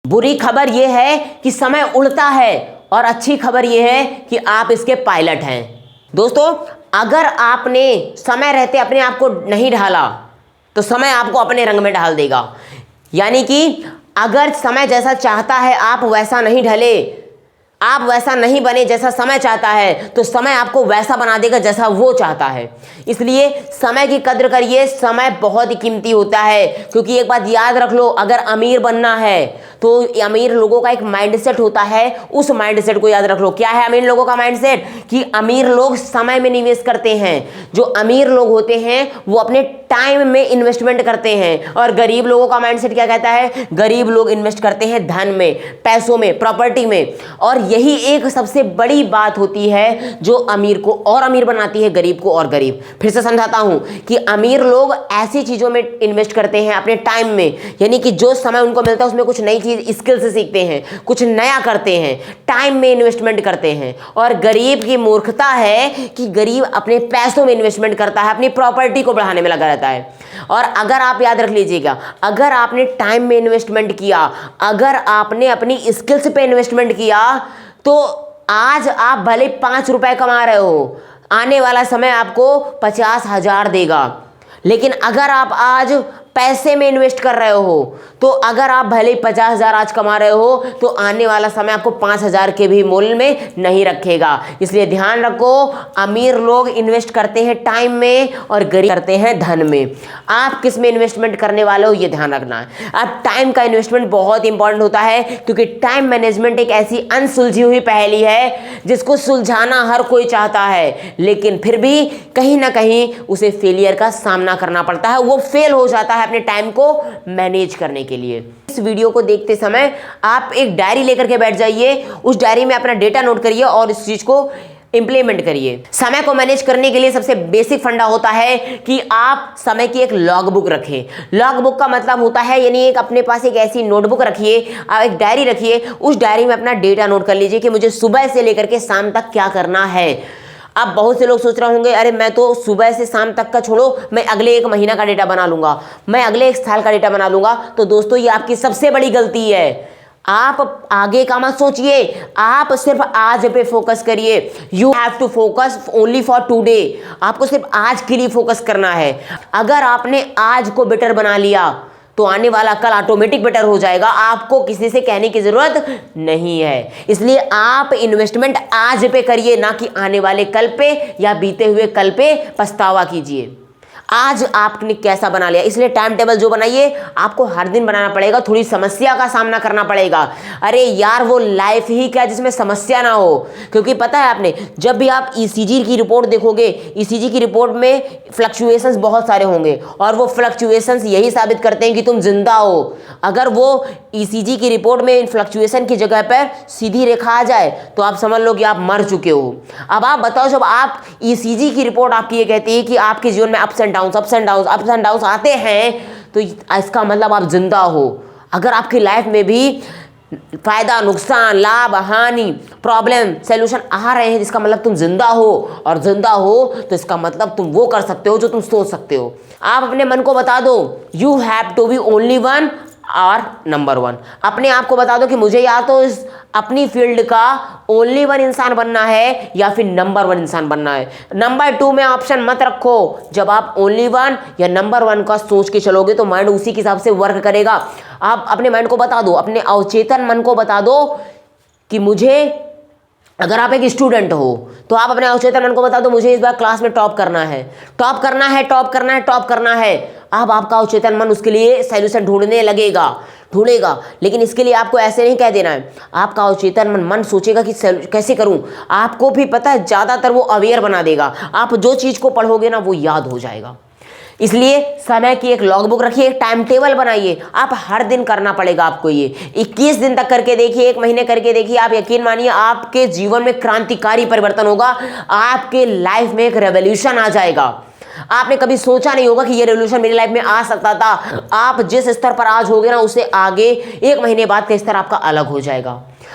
बुरी खबर यह है कि समय उड़ता है और अच्छी खबर यह है कि आप इसके पायलट हैं। दोस्तों, अगर आपने समय रहते अपने आप को नहीं ढाला तो समय आपको अपने रंग में ढाल देगा। यानी कि अगर समय जैसा चाहता है आप वैसा नहीं ढले, आप वैसा नहीं बने जैसा समय चाहता है, तो समय आपको वैसा बना देगा जैसा वो चाहता है। इसलिए समय की कद्र करिए, समय बहुत ही कीमती होता है। क्योंकि एक बात याद रख लो, अगर अमीर बनना है तो अमीर लोगों का एक माइंडसेट होता है, उस माइंडसेट को याद रख लो। क्या है अमीर लोगों का माइंडसेट? कि अमीर लोग समय में निवेश करते हैं। जो अमीर लोग होते हैं वो अपने टाइम में इन्वेस्टमेंट करते हैं। और गरीब लोगों का माइंडसेट क्या कहता है? गरीब लोग इन्वेस्ट करते हैं धन में, पैसों में, प्रॉपर्टी में। और यही एक सबसे बड़ी बात होती है जो अमीर को और अमीर बनाती है, गरीब को और गरीब। फिर से समझाता हूं कि अमीर लोग ऐसी चीजों में इन्वेस्ट करते हैं अपने टाइम में, यानी कि जो समय उनको मिलता है उसमें कुछ नई चीज स्किल से सीखते हैं, कुछ नया करते हैं, टाइम में इन्वेस्टमेंट करते हैं। और गरीब की मूर्खता है कि गरीब अपने पैसों में इन्वेस्टमेंट करता है, अपनी प्रॉपर्टी को बढ़ाने में लगा रहता है। और अगर आप याद रख लीजिएगा, अगर आपने टाइम में इन्वेस्टमेंट किया, अगर आपने अपनी स्किल्स पे इन्वेस्टमेंट किया, तो आज आप भले 5 रुपए कमा रहे हो, आने वाला समय आपको 50,000 देगा। लेकिन अगर आप आज पैसे में इन्वेस्ट कर रहे हो, तो अगर आप भले 50,000 आज कमा रहे हो, तो आने वाला समय आपको 5,000 के भी मूल्य में नहीं रखेगा। इसलिए ध्यान रखो, अमीर लोग इन्वेस्ट करते हैं टाइम में और गरीब करते हैं धन में। आप किस में इन्वेस्टमेंट करने वाले हो ये ध्यान रखना है। अब टाइम का इन्वेस्टमेंट बहुत इंपॉर्टेंट होता है, क्योंकि टाइम मैनेजमेंट एक ऐसी अनसुलझी हुई पहेली है जिसको सुलझाना हर कोई चाहता है, लेकिन फिर भी कहीं ना कहीं उसे फेलियर का सामना करना पड़ता है। वो फेल हो जाता है अपने टाइम को मैनेज करने के लिए। इस वीडियो को देखते समय आप एक डायरी लेकर के बैठ जाइए, उस डायरी में अपना डेटा नोट करिए और इस चीज को इंप्लीमेंट करिए। समय को मैनेज करने के लिए सबसे बेसिक फंडा होता है कि आप समय की एक लॉग बुक रखें। लॉग बुक का मतलब होता है, यानी एक अपने पास एक ऐसी नोटबुक रखिए, आप एक डायरी रखिए, उस डायरी में अपना डेटा नोट कर लीजिए कि मुझे सुबह से लेकर के शाम तक क्या करना है। अब बहुत से लोग सोच रहे होंगे, अरे मैं तो सुबह से शाम तक का छोड़ो, मैं अगले 1 महीना का डेटा बना लूंगा, मैं अगले 1 साल का डेटा बना लूंगा। तो दोस्तों, ये आपकी सबसे बड़ी गलती है। आप आगे का मत सोचिए, आप सिर्फ आज पे फोकस करिए। You have to focus only for today. आपको सिर्फ आज के लिए फोकस करना है। अगर आपने आज को बेटर बना लिया तो आने वाला कल ऑटोमेटिक बेटर हो जाएगा, आपको किसी से कहने की जरूरत नहीं है। इसलिए आप इन्वेस्टमेंट आज पे करिए, ना कि आने वाले कल पे या बीते हुए कल पे पछतावा कीजिए। आज आपने कैसा बना लिया, इसलिए टाइम टेबल जो बनाइए आपको हर दिन बनाना पड़ेगा, थोड़ी समस्या का सामना करना पड़ेगा। अरे यार, वो लाइफ ही क्या जिसमें समस्या ना हो। क्योंकि पता है आपने, जब भी आप ईसीजी की रिपोर्ट देखोगे, ईसीजी की रिपोर्ट में फ्लक्चुएशंस बहुत सारे होंगे और वो फ्लक्चुएशंस यही साबित करते हैं कि तुम जिंदा हो। अगर वो ईसीजी की रिपोर्ट में इन फ्लक्चुएशन की जगह पर सीधी रेखा आ जाए तो आप समझ लो कि आप मर चुके हो। अब आप बताओ, जब आप ईसीजी की रिपोर्ट आपकी ये कहती है कि आपके जीवन में अप्स एंड डाउन्स आते हैं, तो इसका मतलब आप जिंदा हो। अगर आपकी लाइफ में भी फायदा, नुकसान, लाभ, हानि, प्रॉब्लम, सॉल्यूशन आ रहे हैं, जिसका मतलब तुम जिंदा हो। और जिंदा हो तो इसका मतलब तुम वो कर सकते हो जो तुम सोच सकते हो। आप अपने मन को बता दो, you have to be only one और नंबर 1। अपने आप को बता दो कि मुझे या तो इस अपनी फील्ड का ओनली 1 इंसान बनना है या फिर नंबर 1 इंसान बनना है। नंबर 2 में ऑप्शन मत रखो। जब आप ओनली 1 या नंबर 1 का सोच के चलोगे तो माइंड उसी के हिसाब से वर्क करेगा। आप अपने माइंड को बता दो, अपने अवचेतन मन को बता दो कि मुझे, अगर आप एक स्टूडेंट हो तो आप अपने अवचेतन मन को बता दो, मुझे इस बार क्लास में टॉप करना है, टॉप करना है, टॉप करना है, टॉप करना है। अब आपका अवचेतन मन उसके लिए सॉल्यूशन ढूंढने ढूंढेगा। लेकिन इसके लिए आपको ऐसे नहीं कह देना है। आपका अवचेतन मन सोचेगा कि कैसे करूं। आपको भी पता है, ज्यादातर वो अवेयर बना देगा। आप जो चीज को पढ़ोगे ना, वो याद हो जाएगा। इसलिए समय की एक लॉग बुक रखिए, एक टाइम टेबल बनाइए। आप हर दिन करना पड़ेगा आपको। ये 21 दिन तक करके देखिए, 1 महीने करके देखिए। आप यकीन मानिए, आपके जीवन में क्रांतिकारी परिवर्तन होगा। आपके लाइफ में एक रेवोल्यूशन आ जाएगा। आपने कभी सोचा नहीं होगा कि ये रेवोल्यूशन मेरी लाइफ में आ सकता था। आप जिस स्तर पर आज होगे ना, उससे आगे 1 महीने बाद का स्तर आपका अलग हो जाएगा।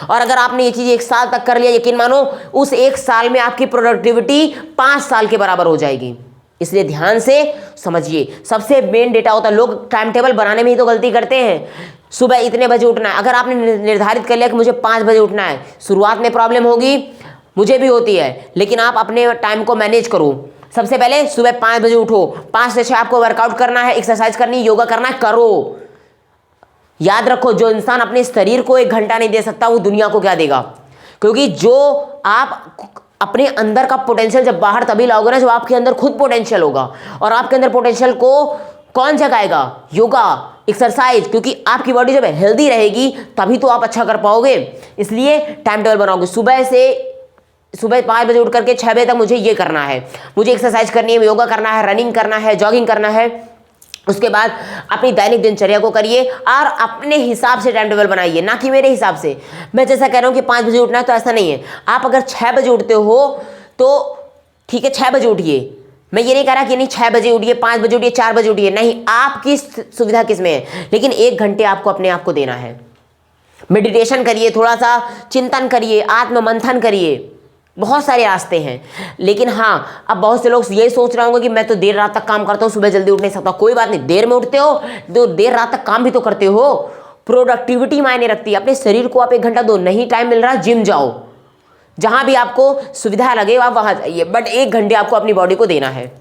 और अगर आपने ये चीज 1 साल तक कर लिया, यकीन मानो उस 1 साल में आपकी प्रोडक्टिविटी 5 साल के बराबर हो जाएगी। इसलिए ध्यान से समझिए, सबसे मेन डेटा होता है। लोग टाइम टेबल बनाने में ही तो गलती करते हैं। सुबह इतने बजे उठना है। अगर आपने निर्धारित कर लिया कि मुझे 5 बजे उठना है, शुरुआत में प्रॉब्लम होगी, मुझे भी होती है, लेकिन आप अपने टाइम को मैनेज करो। सबसे पहले सुबह 5 बजे उठो, 5 से 6 आपको वर्कआउट करना है, एक्सरसाइज करनी, योगा करना है, करो। याद रखो, जो इंसान अपने शरीर को 1 घंटा नहीं दे सकता वो दुनिया को क्या देगा। क्योंकि जो आप अपने अंदर का पोटेंशियल जब बाहर तभी लाओगे ना जब आपके अंदर खुद पोटेंशियल होगा। और आपके अंदर पोटेंशियल को कौन जगाएगा? योगा, एक्सरसाइज। क्योंकि आपकी बॉडी जब हेल्दी रहेगी तभी तो आप अच्छा कर पाओगे। इसलिए टाइम टेबल बनाओगे, सुबह 5 बजे उठ करके 6 बजे तक मुझे ये करना है, मुझे एक्सरसाइज करनी है, योगा करना है, रनिंग करना है, जॉगिंग करना है। उसके बाद अपनी दैनिक दिनचर्या को करिए और अपने हिसाब से टाइम टेबल बनाइए, ना कि मेरे हिसाब से। मैं जैसा कह रहा हूँ कि 5 बजे उठना है तो ऐसा नहीं है। आप अगर 6 बजे उठते हो तो ठीक है, 6 बजे उठिए। मैं ये नहीं कह रहा कि नहीं 6 बजे उठिए, 5 बजे उठिए, 4 बजे उठिए, नहीं, आपकी सुविधा किस में है। लेकिन 1 घंटे आपको अपने आप को देना है। मेडिटेशन करिए, थोड़ा सा चिंतन करिए, आत्म मंथन करिए। बहुत सारे रास्ते हैं। लेकिन हाँ, अब बहुत से लोग यही सोच रहे होंगे कि मैं तो देर रात तक काम करता हूँ, सुबह जल्दी उठ नहीं सकता। कोई बात नहीं, देर में उठते हो तो देर रात तक काम भी तो करते हो। प्रोडक्टिविटी मायने रखती है। अपने शरीर को आप 1 घंटा दो, नहीं टाइम मिल रहा, जिम जाओ, जहां भी आपको सुविधा लगे आप वहां जाइए, बट 1 घंटे आपको अपनी बॉडी को देना है।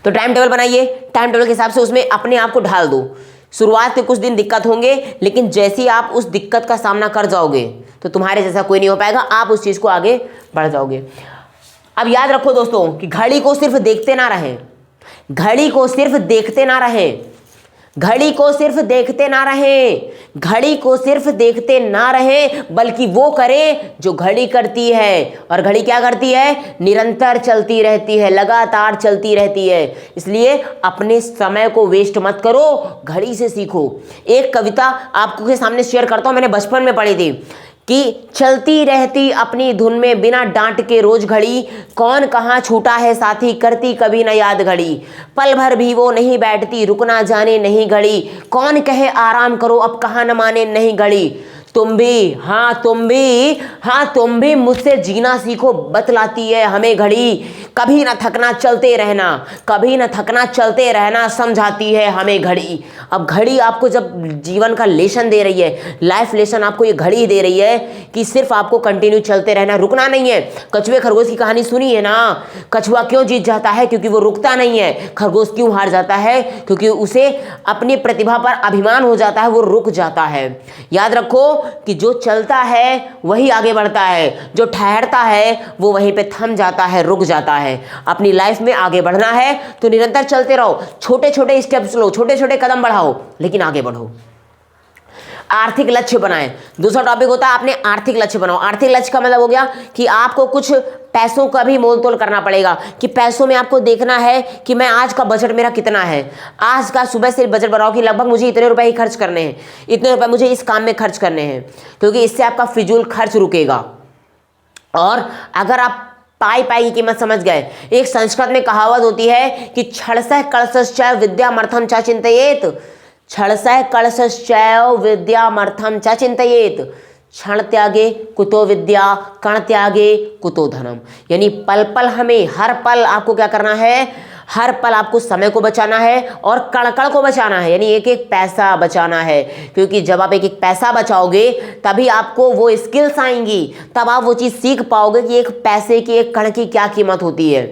तो टाइम टेबल बनाइए, टाइम टेबल के हिसाब से उसमें अपने आप को ढाल दो। शुरुआत के कुछ दिन दिक्कत होंगे, लेकिन जैसे ही आप उस दिक्कत का सामना कर जाओगे तो तुम्हारे जैसा कोई नहीं हो पाएगा, आप उस चीज को आगे बढ़ जाओगे। अब याद रखो दोस्तों कि घड़ी को सिर्फ देखते ना रहें, घड़ी को सिर्फ देखते ना रहें, घड़ी को सिर्फ देखते ना रहें, घड़ी को सिर्फ देखते ना रहें, बल्कि वो करें जो घड़ी करती है। और घड़ी क्या करती है? निरंतर चलती रहती है, लगातार चलती रहती है। इसलिए अपने समय को वेस्ट मत करो, घड़ी से सीखो। एक कविता आपको के सामने शेयर करता हूं, मैंने बचपन में पढ़ी थी कि चलती रहती अपनी धुन में बिना डांट के रोज घड़ी, कौन कहाँ छूटा है साथी करती कभी न याद घड़ी, पल भर भी वो नहीं बैठती रुकना जाने नहीं घड़ी, कौन कहे आराम करो अब कहाँ न माने नहीं घड़ी। तुम भी मुझसे जीना सीखो, बतलाती है हमें घड़ी, कभी ना थकना चलते रहना, कभी ना थकना चलते रहना समझाती है हमें घड़ी। अब घड़ी आपको जब जीवन का लेसन दे रही है, लाइफ लेसन आपको ये घड़ी दे रही है कि सिर्फ आपको कंटिन्यू चलते रहना, रुकना नहीं है। कछुए खरगोश की कहानी सुनी है ना, कछुआ क्यों जीत जाता है? क्योंकि वो रुकता नहीं है। खरगोश क्यों हार जाता है? क्योंकि उसे अपनी प्रतिभा पर अभिमान हो जाता है, वो रुक जाता है। याद रखो कि जो चलता है वही आगे बढ़ता है, जो ठहरता है वो वहीं पे थम जाता है, रुक जाता है। अपनी लाइफ में आगे बढ़ना है तो निरंतर चलते रहो, छोटे छोटे स्टेप्स लो, छोटे छोटे कदम बढ़ाओ, लेकिन आगे बढ़ो। आर्थिक लक्ष्य बनाएं। दूसरा टॉपिक होता है आपने आर्थिक लक्ष्य बनाओ। आर्थिक लक्ष्य का मतलब हो गया कि आपको कुछ पैसों का भी मोल तोल करना पड़ेगा, कि पैसों में आपको देखना है कि मैं आज का बजट मेरा कितना है। आज का सुबह से बजट बनाओ कि लगभग मुझे इतने रुपए ही खर्च करने हैं, इतने रुपए मुझे इस काम में खर्च करने हैं, क्योंकि इससे आपका फिजूल खर्च रुकेगा। और अगर आप पाई की कीमत समझ गए, एक संस्कृत में कहावत होती है कि क्षणशः कलशश्चैव विद्यामर्थं च चिन्तयेत्, क्षणशः कलशश्चैव विद्यामर्थं च चिन्तयेत्, क्षण त्यागे कुतो विद्या, कण त्यागे कुतो धनम। यानी पल पल हमें, हर पल आपको क्या करना है? हर पल आपको समय को बचाना है और कण कण को बचाना है, यानी एक एक पैसा बचाना है। क्योंकि जब आप एक एक पैसा बचाओगे तभी आपको वो स्किल्स आएंगी, तब आप वो चीज़ सीख पाओगे कि एक पैसे की, एक कण की क्या कीमत होती है।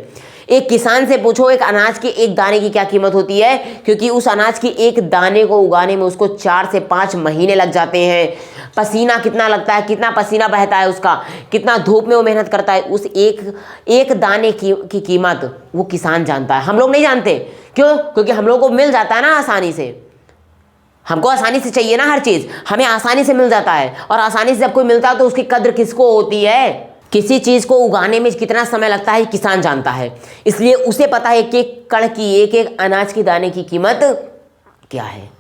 एक किसान से पूछो एक अनाज के एक दाने की क्या कीमत होती है, क्योंकि उस अनाज के एक दाने को उगाने में उसको 4 से 5 महीने लग जाते हैं। पसीना कितना लगता है, कितना पसीना बहता है उसका, कितना धूप में वो मेहनत करता है, उस एक दाने की कीमत वो किसान जानता है। हम लोग नहीं जानते। क्यों? क्योंकि हम लोग को मिल जाता है ना आसानी से, हमको आसानी से चाहिए ना हर चीज़, हमें आसानी से मिल जाता है। और आसानी से जब कोई मिलता है तो उसकी कद्र किसको होती है? किसी चीज़ को उगाने में कितना समय लगता है किसान जानता है। इसलिए उसे पता है कि एक कण की, एक एक अनाज की दाने की कीमत क्या है।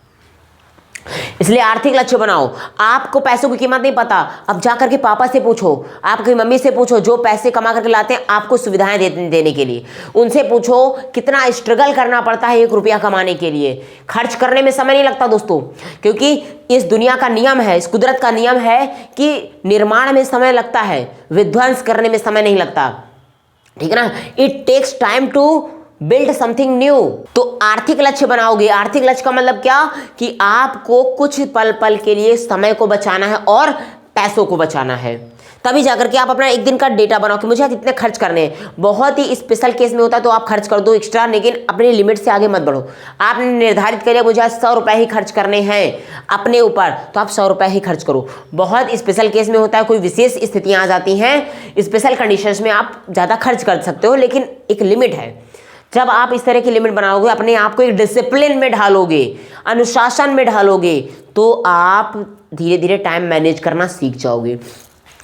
इसलिए आर्थिक लक्ष्य बनाओ। आपको पैसों की कीमत नहीं पता, अब जाकर के पापा से पूछो, आपकी मम्मी से पूछो, जो पैसे कमा करके लाते हैं आपको सुविधाएं देने के लिए, उनसे पूछो कितना स्ट्रगल करना पड़ता है 1 रुपया कमाने के लिए। खर्च करने में समय नहीं लगता दोस्तों, क्योंकि इस दुनिया का नियम है, इस कुदरत का नियम है कि निर्माण में समय लगता है, विध्वंस करने में समय नहीं लगता। ठीक है ना? It takes time to build something new. तो आर्थिक लक्ष्य बनाओगे। आर्थिक लक्ष्य का मतलब क्या कि आपको कुछ पल पल के लिए समय को बचाना है और पैसों को बचाना है, तभी जाकर के आप अपना एक दिन का डेटा बनाओ कि मुझे कितने खर्च करने हैं। बहुत ही स्पेशल केस में होता है तो आप खर्च कर दो एक्स्ट्रा, लेकिन अपने लिमिट से आगे मत बढ़ो। आपने निर्धारित कर लिया मुझे आज 100 रुपये ही खर्च करने हैं अपने ऊपर, तो आप 100 रुपये ही खर्च करो। बहुत स्पेशल केस में होता है, कोई विशेष स्थितियाँ आ जाती हैं, स्पेशल कंडीशंस में आप ज़्यादा खर्च कर सकते हो, लेकिन एक लिमिट है। जब आप इस तरह की लिमिट बनाओगे, अपने आप को एक डिसिप्लिन में ढालोगे, अनुशासन में ढालोगे, तो आप धीरे धीरे टाइम मैनेज करना सीख जाओगे।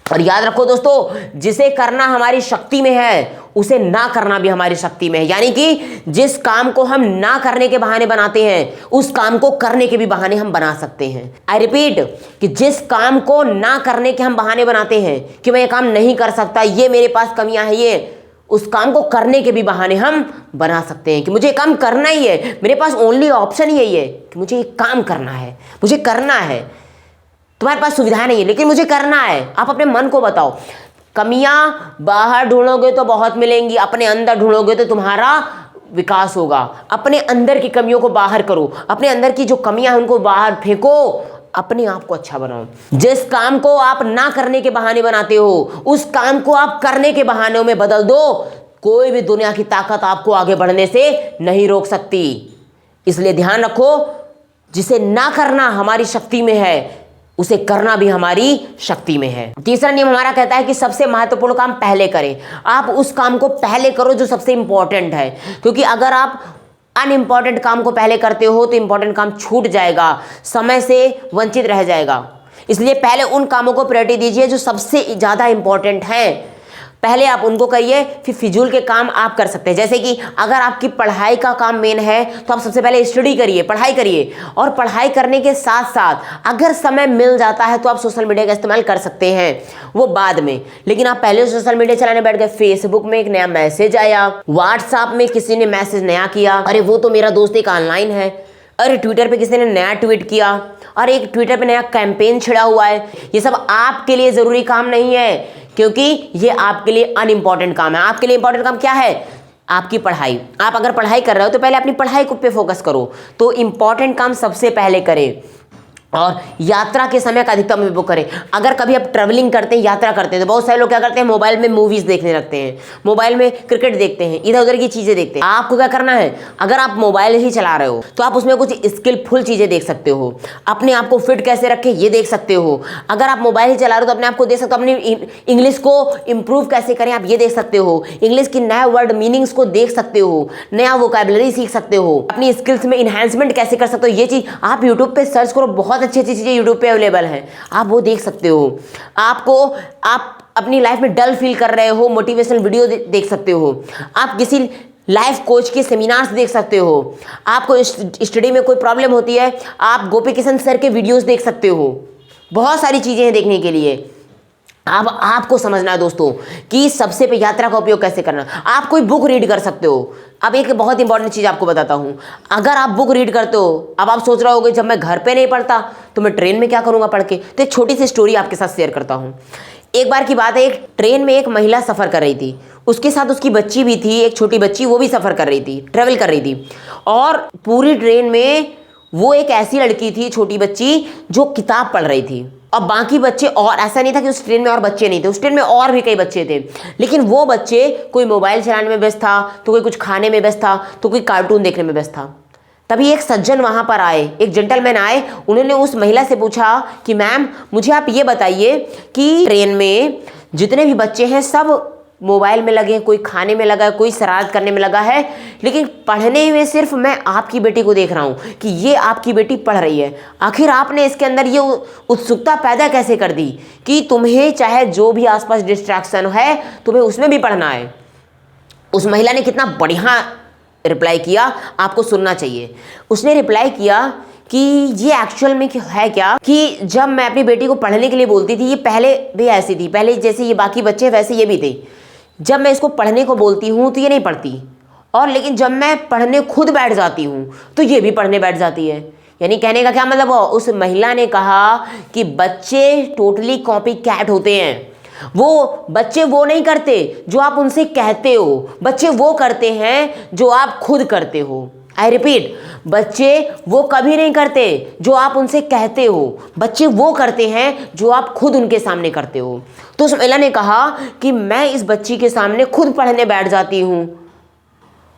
और याद रखो दोस्तों, जिसे करना हमारी शक्ति में है उसे ना करना भी हमारी शक्ति में है। यानी कि जिस काम को हम ना करने के बहाने बनाते हैं, उस काम को करने के भी बहाने हम बना सकते हैं। आई रिपीट कि जिस काम को ना करने के हम बहाने बनाते हैं कि मैं ये काम नहीं कर सकता, ये मेरे पास कमियां हैं, ये उस काम को करने के भी बहाने हम बना सकते हैं कि मुझे काम करना ही है, मेरे पास ओनली ऑप्शन यही है कि मुझे ये काम करना है, मुझे करना है। तुम्हारे पास सुविधा नहीं है लेकिन मुझे करना है। आप अपने मन को बताओ, कमियां बाहर ढूंढोगे तो बहुत मिलेंगी, अपने अंदर ढूंढोगे तो तुम्हारा विकास होगा। अपने अंदर की कमियों को बाहर करो, अपने अंदर की जो कमियां हैं उनको बाहर फेंको, अपने आप को अच्छा बनाओ। जिस काम को आप ना करने के बहाने बनाते हो, उस काम को आप करने के बहानों में बदल दो। कोई भी दुनिया की ताकत आपको आगे बढ़ने से नहीं रोक सकती। इसलिए ध्यान रखो, जिसे ना करना हमारी शक्ति में है, उसे करना भी हमारी शक्ति में है। तीसरा नियम हमारा कहता है कि सबसे महत्वपूर्ण काम पहले करें। आप उस काम को पहले करो जो सबसे इंपॉर्टेंट है, क्योंकि अगर आप अनइम्पॉर्टेंट काम को पहले करते हो तो इंपॉर्टेंट काम छूट जाएगा, समय से वंचित रह जाएगा। इसलिए पहले उन कामों को प्रायोरिटी दीजिए जो सबसे ज़्यादा इंपॉर्टेंट हैं, पहले आप उनको करिए, फिर फिजूल के काम आप कर सकते हैं। जैसे कि अगर आपकी पढ़ाई का काम मेन है तो आप सबसे पहले स्टडी करिए, पढ़ाई करिए, और पढ़ाई करने के साथ साथ अगर समय मिल जाता है तो आप सोशल मीडिया का इस्तेमाल कर सकते हैं, वो बाद में। लेकिन आप पहले सोशल मीडिया चलाने बैठ गए, फेसबुक में एक नया मैसेज आया, व्हाट्सएप में किसी ने मैसेज नया किया, अरे वो तो मेरा दोस्त एक ऑनलाइन है, अरे ट्विटर पे किसी ने नया ट्वीट किया, और एक ट्विटर पे नया कैंपेन छिड़ा हुआ है। ये सब आपके लिए ज़रूरी काम नहीं है, क्योंकि ये आपके लिए अनइम्पॉर्टेंट काम है। आपके लिए इंपॉर्टेंट काम क्या है? आपकी पढ़ाई। आप अगर पढ़ाई कर रहे हो तो पहले अपनी पढ़ाई पे फोकस करो, तो इंपॉर्टेंट काम सबसे पहले करें। और यात्रा के समय का अधिकतम उपयोग करें। अगर कभी आप ट्रैवलिंग करते हैं, यात्रा करते हैं, तो बहुत सारे लोग क्या करते हैं, मोबाइल में मूवीज़ देखने लगते हैं, मोबाइल में क्रिकेट देखते हैं, इधर उधर की चीज़ें देखते हैं। आपको क्या करना है, अगर आप मोबाइल ही चला रहे हो तो आप उसमें कुछ स्किलफुल चीज़ें देख सकते हो, अपने आप को फिट कैसे रखें ये देख सकते हो। अगर आप मोबाइल ही चला रहे हो तो अपने आप को देख सकते हो, अपनी इंग्लिश को इम्प्रूव कैसे करें आप ये देख सकते हो, इंग्लिश की नए वर्ड मीनिंग्स को देख सकते हो, नया वोकैबुलरी सीख सकते हो, अपनी स्किल्स में इन्हांसमेंट कैसे कर सकते हो, ये चीज़ आप यूट्यूब पे सर्च करो, बहुत अच्छी अच्छी चीज़ें यूट्यूब पे अवेलेबल हैं, आप वो देख सकते हो। आप अपनी लाइफ में डल फील कर रहे हो, मोटिवेशनल वीडियो देख सकते हो, आप किसी लाइफ कोच के सेमिनार्स देख सकते हो, आपको स्टडी में कोई प्रॉब्लम होती है आप गोपी किशन सर के वीडियोस देख सकते हो। बहुत सारी चीज़ें हैं देखने के लिए। अब आपको समझना है दोस्तों कि सबसे पे यात्रा का उपयोग कैसे करना। आप कोई बुक रीड कर सकते हो। अब एक बहुत इंपॉर्टेंट चीज़ आपको बताता हूँ, अगर आप बुक रीड करते हो, अब आप सोच रहे होगे जब मैं घर पे नहीं पढ़ता तो मैं ट्रेन में क्या करूँगा पढ़ के। तो एक छोटी सी स्टोरी आपके साथ शेयर करता हूँ। एक बार की बात है, एक ट्रेन में एक महिला सफ़र कर रही थी, उसके साथ उसकी बच्ची भी थी, एक छोटी बच्ची, वो भी सफ़र कर रही थी, ट्रेवल कर रही थी। और पूरी ट्रेन में वो एक ऐसी लड़की थी, छोटी बच्ची, जो किताब पढ़ रही थी। अब बाकी बच्चे, और ऐसा नहीं था कि उस ट्रेन में और बच्चे नहीं थे, उस ट्रेन में और भी कई बच्चे थे, लेकिन वो बच्चे कोई मोबाइल चलाने में व्यस्त था, तो कोई कुछ खाने में व्यस्त था, तो कोई कार्टून देखने में व्यस्त था। तभी एक सज्जन वहाँ पर आए, एक जेंटलमैन आए, उन्होंने उस महिला से पूछा कि मैम मुझे आप ये बताइए कि ट्रेन में जितने भी बच्चे हैं सब मोबाइल में लगे हैं, कोई खाने में लगा है, कोई शरारत करने में लगा है, लेकिन पढ़ने में सिर्फ मैं आपकी बेटी को देख रहा हूँ कि ये आपकी बेटी पढ़ रही है। आखिर आपने इसके अंदर ये उत्सुकता पैदा कैसे कर दी कि तुम्हें चाहे जो भी आसपास डिस्ट्रैक्शन है तुम्हें उसमें भी पढ़ना है। उस महिला ने कितना बढ़िया रिप्लाई किया, आपको सुनना चाहिए। उसने रिप्लाई किया कि ये एक्चुअल में है क्या कि जब मैं अपनी बेटी को पढ़ने के लिए बोलती थी, ये पहले भी ऐसी थी, पहले जैसे ये बाकी बच्चे वैसे ये भी थे, जब मैं इसको पढ़ने को बोलती हूँ तो ये नहीं पढ़ती, और लेकिन जब मैं पढ़ने खुद बैठ जाती हूँ तो ये भी पढ़ने बैठ जाती है। यानी कहने का क्या मतलब, उस महिला ने कहा कि बच्चे टोटली कॉपी कैट होते हैं। वो बच्चे वो नहीं करते जो आप उनसे कहते हो, बच्चे वो करते हैं जो आप खुद करते हो। आई रिपीट, बच्चे वो कभी नहीं करते जो आप उनसे कहते हो, बच्चे वो करते हैं जो आप खुद उनके सामने करते हो। तो सुमैला ने कहा कि मैं इस बच्ची के सामने खुद पढ़ने बैठ जाती हूँ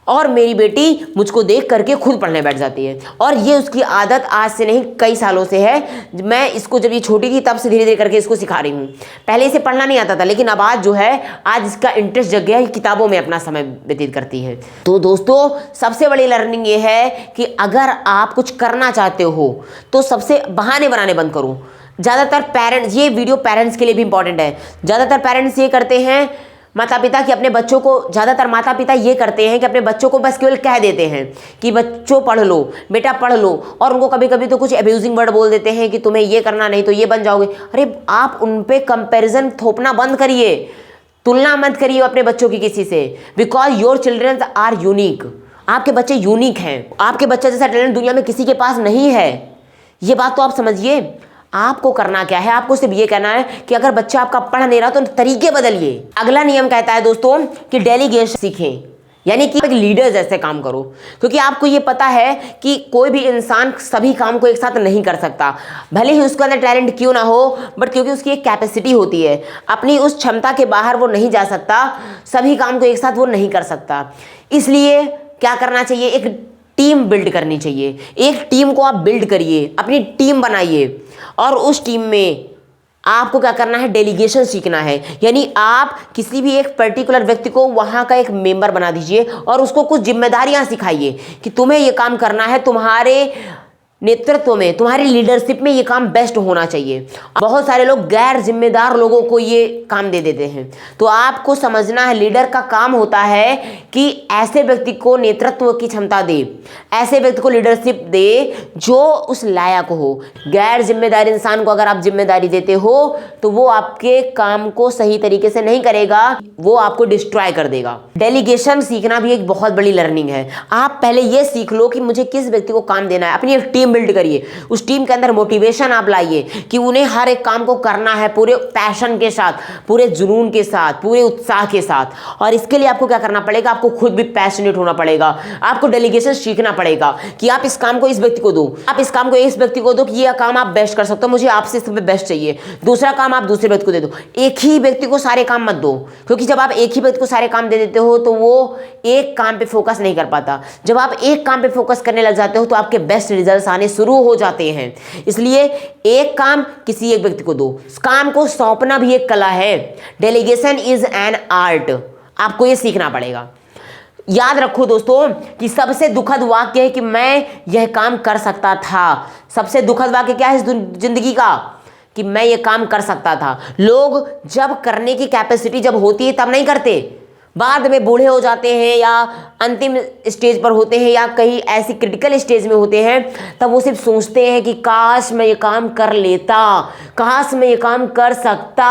और मेरी बेटी मुझको देख करके खुद पढ़ने बैठ जाती है। और ये उसकी आदत आज से नहीं कई सालों से है। मैं इसको जब ये छोटी थी तब से धीरे धीरे करके इसको सिखा रही हूँ। पहले इसे पढ़ना नहीं आता था, लेकिन अब आज जो है, आज इसका इंटरेस्ट जग गया है, किताबों में अपना समय व्यतीत करती है। तो दोस्तों, सबसे बड़ी लर्निंग ये है कि अगर आप कुछ करना चाहते हो तो सबसे बहाने बनाने बंद करो। ज़्यादातर पेरेंट्स, ये वीडियो पेरेंट्स के लिए भी इंपॉर्टेंट है, ज़्यादातर पेरेंट्स ये करते हैं, माता पिता कि अपने बच्चों को, ज़्यादातर माता पिता ये करते हैं कि अपने बच्चों को बस केवल कह देते हैं कि बच्चों पढ़ लो, बेटा पढ़ लो, और उनको कभी कभी तो कुछ अब्यूजिंग वर्ड बोल देते हैं कि तुम्हें ये करना, नहीं तो ये बन जाओगे। अरे आप उन पे कंपैरिजन थोपना बंद करिए, तुलना मत करिए अपने बच्चों की किसी से, because your childrens are unique. आपके बच्चे यूनिक हैं, आपके बच्चे जैसा टैलेंट दुनिया में किसी के पास नहीं है। ये बात तो आप समझिए। आपको करना क्या है, आपको सिर्फ ये कहना है कि अगर बच्चा आपका पढ़ नहीं रहा तो तरीके बदलिए। अगला नियम कहता है दोस्तों कि डेलीगेशन सीखें, यानी कि एक लीडर जैसे काम करो, क्योंकि आपको ये पता है कि कोई भी इंसान सभी काम को एक साथ नहीं कर सकता, भले ही उसके अंदर टैलेंट क्यों ना हो, बट क्योंकि उसकी एक कैपेसिटी होती है, अपनी उस क्षमता के बाहर वो नहीं जा सकता, सभी काम को एक साथ वो नहीं कर सकता। इसलिए क्या करना चाहिए, एक टीम बिल्ड करनी चाहिए। एक टीम को आप बिल्ड करिए, अपनी टीम बनाइए, और उस टीम में आपको क्या करना है, डेलीगेशन सीखना है। यानी आप किसी भी एक पर्टिकुलर व्यक्ति को वहां का एक मेंबर बना दीजिए और उसको कुछ जिम्मेदारियां सिखाइए कि तुम्हें ये काम करना है, तुम्हारे नेतृत्व में, तुम्हारी लीडरशिप में ये काम बेस्ट होना चाहिए। बहुत सारे लोग गैर जिम्मेदार लोगों को ये काम दे देते हैं। तो आपको समझना है, लीडर का काम होता है कि ऐसे व्यक्ति को नेतृत्व की क्षमता दे, ऐसे व्यक्ति को लीडरशिप दे जो उस लायक हो। गैर जिम्मेदार इंसान को अगर आप जिम्मेदारी देते हो तो वो आपके काम को सही तरीके से नहीं करेगा, वो आपको डिस्ट्रॉय कर देगा। डेलीगेशन सीखना भी एक बहुत बड़ी लर्निंग है। आप पहले ये सीख लो कि मुझे किस व्यक्ति को काम देना है, अपनी एक टीम बिल्ड करिए, उस टीम के अंदर मोटिवेशन आप लाइए कि उन्हें हर एक काम को करना है पूरे पैशन के साथ, पूरे जुनून के साथ, पूरे उत्साह के साथ। और इसके लिए आपको क्या करना पड़ेगा, आपको खुद भी पैशनेट होना पड़ेगा, आपको डेलीगेशन सीखना पड़ेगा कि आप इस काम को इस व्यक्ति को दो, आप इस काम को इस व्यक्ति को दो कि ये काम आप बेस्ट कर सकते हो, मुझे आपसे इसमें बेस्ट चाहिए। दूसरा काम आप दूसरे व्यक्ति को दे दो, एक ही व्यक्ति को सारे काम मत दो, क्योंकि जब आप एक ही व्यक्ति को सारे काम दे देते हो तो वो एक काम पे फोकस नहीं कर पाता। जब आप एक काम पे फोकस करने लग जाते हो तो आपके बेस्ट रिजल्ट्स आने शुरू हो जाते हैं। इसलिए एक काम किसी एक व्यक्ति को दो, काम को सौंपना भी एक कला है। डेलीगेशन इज एन आर्ट, आपको ये सीखना पड़ेगा। याद रखो दोस्तों कि सबसे दुखद वाक्य है कि मैं यह काम कर सकता था। सबसे दुखद वाक्य क्या है इस जिंदगी का, कि मैं ये काम कर सकता था। लोग जब करने की कैपेसिटी जब होती है तब नहीं करते, बाद में बूढ़े हो जाते हैं या अंतिम स्टेज पर होते हैं या कहीं ऐसी क्रिटिकल स्टेज में होते हैं, तब वो सिर्फ सोचते हैं कि काश मैं ये काम कर लेता, काश मैं ये काम कर सकता,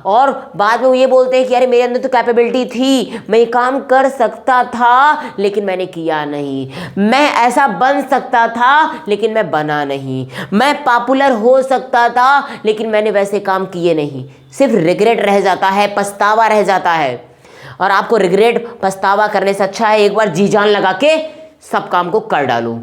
और बाद में वो ये बोलते हैं कि अरे मेरे अंदर तो कैपेबिलिटी थी, मैं ये काम कर सकता था लेकिन मैंने किया नहीं, मैं ऐसा बन सकता था लेकिन मैं बना नहीं, मैं पॉपुलर हो सकता था लेकिन मैंने वैसे काम किए नहीं। सिर्फ रिग्रेट रह जाता है, पछतावा रह जाता है। और आपको रिग्रेट, पछतावा करने से अच्छा है एक बार जी जान लगा के सब काम को कर डालो।